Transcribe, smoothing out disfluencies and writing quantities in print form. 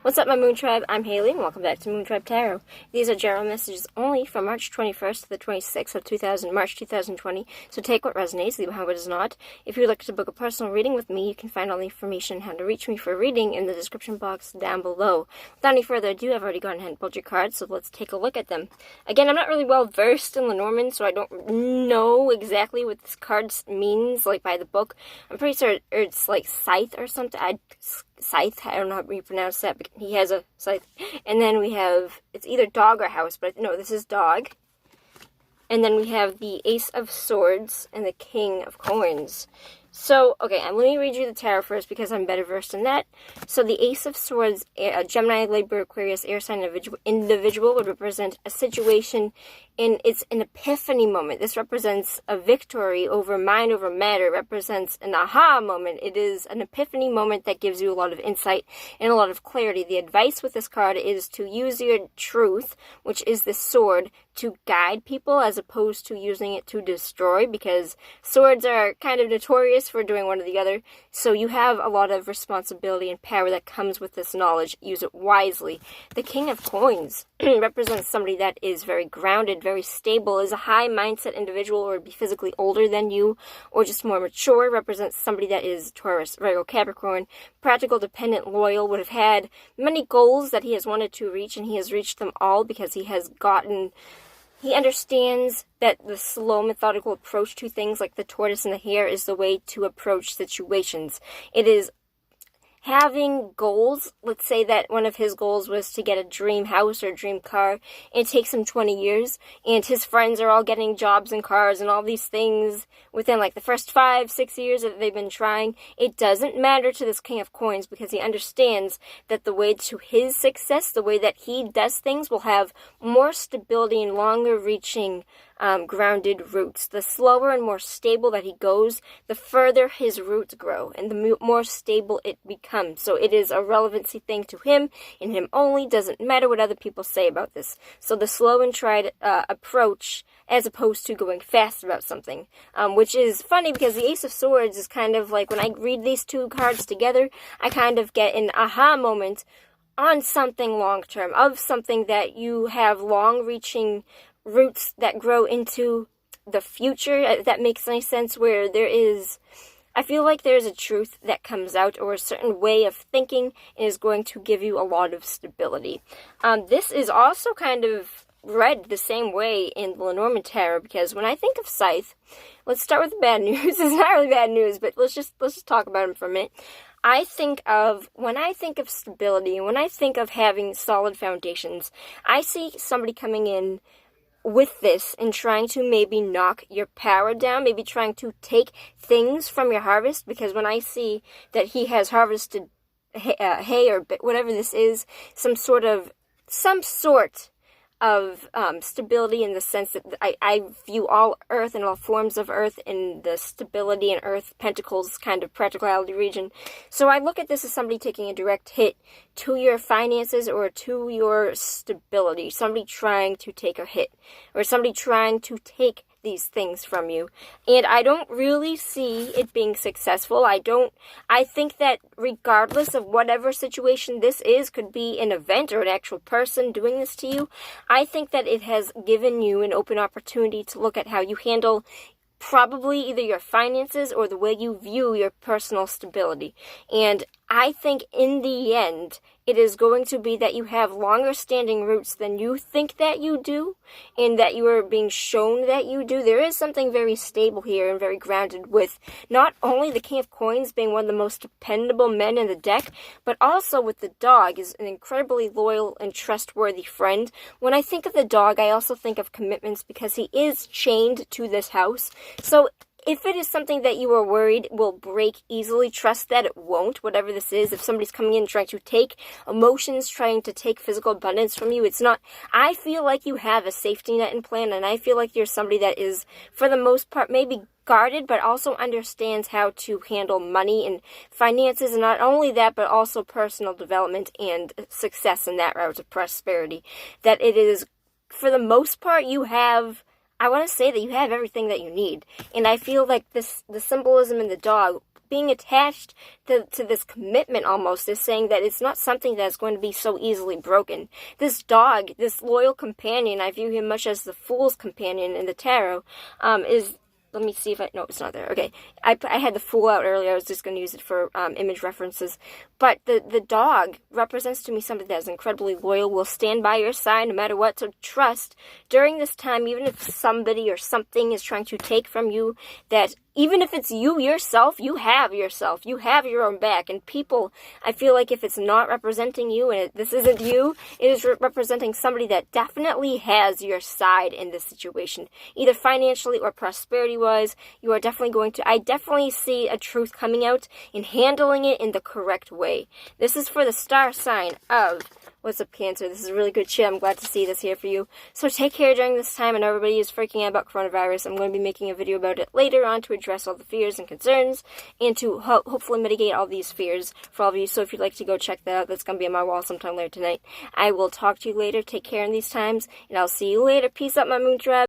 What's up, my Moon Tribe? I'm Haley, and welcome back to Moon Tribe Tarot. These are general messages only from March 21st to the 26th of March 2020, so take what resonates, leave behind what does not. If you'd like to book a personal reading with me, you can find all the information on how to reach me for a reading in the description box down below. Without any further ado, I've already gone ahead and pulled your cards, so let's take a look at them. Again, I'm not really well versed in Lenormand, so I don't know exactly what this card means, like by the book. I'm pretty sure it's like scythe or something. Scythe, I don't know how you pronounce that, but he has a scythe. And then we have, it's either dog or house, but no, this is dog. And then we have the Ace of Swords and the King of Coins. So, okay, let me read you the tarot first because I'm better versed in that. So the Ace of Swords, Gemini, Libra, Aquarius, air sign individual would represent a situation it's an epiphany moment. This represents a victory over mind over matter. It represents an aha moment. It is an epiphany moment that gives you a lot of insight and a lot of clarity. The advice with this card is to use your truth, which is the sword, to guide people as opposed to using it to destroy, because swords are kind of notorious for doing one or the other. So you have a lot of responsibility and power that comes with this knowledge. Use it wisely. The King of Coins represents somebody that is very grounded, very stable, is a high mindset individual, or be physically older than you, or just more mature. Represents somebody that is Taurus, Virgo, Capricorn, practical, dependent, loyal, would have had many goals that he has wanted to reach, and he has reached them all because he understands that the slow, methodical approach to things like the tortoise and the hare is the way to approach situations. It is having goals. Let's say that one of his goals was to get a dream house or a dream car, and it takes him 20 years, and his friends are all getting jobs and cars and all these things within like the first 5-6 years that they've been trying. It doesn't matter to this King of Coins because he understands that the way to his success, the way that he does things, will have more stability and longer reaching grounded roots. The slower and more stable that he goes, the further his roots grow and the more stable it becomes. So it is a relevancy thing to him and him only. Doesn't matter what other people say about this. So the slow and tried approach as opposed to going fast about something, which is funny because the Ace of Swords is kind of like, when I read these two cards together, I kind of get an aha moment on something long term, of something that you have long-reaching roots that grow into the future, if that makes any sense, where I feel like there's a truth that comes out, or a certain way of thinking is going to give you a lot of stability. This is also kind of read the same way in the Lenormand Tarot, because when I think of Scythe, let's start with the bad news. It's not really bad news, but let's just talk about him for a minute. When I think of stability, and when I think of having solid foundations, I see somebody coming in with this and trying to maybe knock your power down, maybe trying to take things from your harvest, because when I see that he has harvested hay or whatever this is, some sort of stability, in the sense that I view all earth and all forms of earth in the stability and earth pentacles kind of practicality region. So I look at this as somebody taking a direct hit to your finances or to your stability, somebody trying to take a hit, or somebody trying to take these things from you. And I don't really see it being successful. I think that regardless of whatever situation this is, could be an event or an actual person doing this to you, I think that it has given you an open opportunity to look at how you handle probably either your finances or the way you view your personal stability. And I think in the end, it is going to be that you have longer standing roots than you think that you do, and that you are being shown that you do. There is something very stable here and very grounded with not only the King of Coins being one of the most dependable men in the deck, but also with the dog is an incredibly loyal and trustworthy friend. When I think of the dog, I also think of commitments, because he is chained to this house. So if it is something that you are worried will break easily, trust that it won't, whatever this is. If somebody's coming in trying to take emotions, trying to take physical abundance from you, it's not. I feel like you have a safety net in plan, and I feel like you're somebody that is, for the most part, maybe guarded, but also understands how to handle money and finances, and not only that, but also personal development and success in that route of prosperity. That it is, for the most part, I want to say that you have everything that you need. And I feel like the symbolism in the dog being attached to this commitment almost, is saying that it's not something that's going to be so easily broken. This dog, this loyal companion, I view him much as the fool's companion in the tarot, is... Let me see if no, it's not there. Okay, I had the fool out earlier. I was just going to use it for image references. But the dog represents to me somebody that is incredibly loyal, will stand by your side no matter what. So trust during this time, even if somebody or something is trying to take from you, that even if it's you yourself, you have your own back. And people, I feel like if it's not representing you, and this isn't you, it is representing somebody that definitely has your side in this situation, either financially or prosperity-wise. You are definitely going to, I definitely see a truth coming out and handling it in the correct way. This is for the star sign of... What's up, Cancer? This is really good shit. I'm glad to see this here for you. So take care during this time. I know everybody is freaking out about coronavirus. I'm going to be making a video about it later on to address all the fears and concerns and to hopefully mitigate all these fears for all of you. So if you'd like to go check that out, that's going to be on my wall sometime later tonight. I will talk to you later. Take care in these times, and I'll see you later. Peace out, my moon tribe.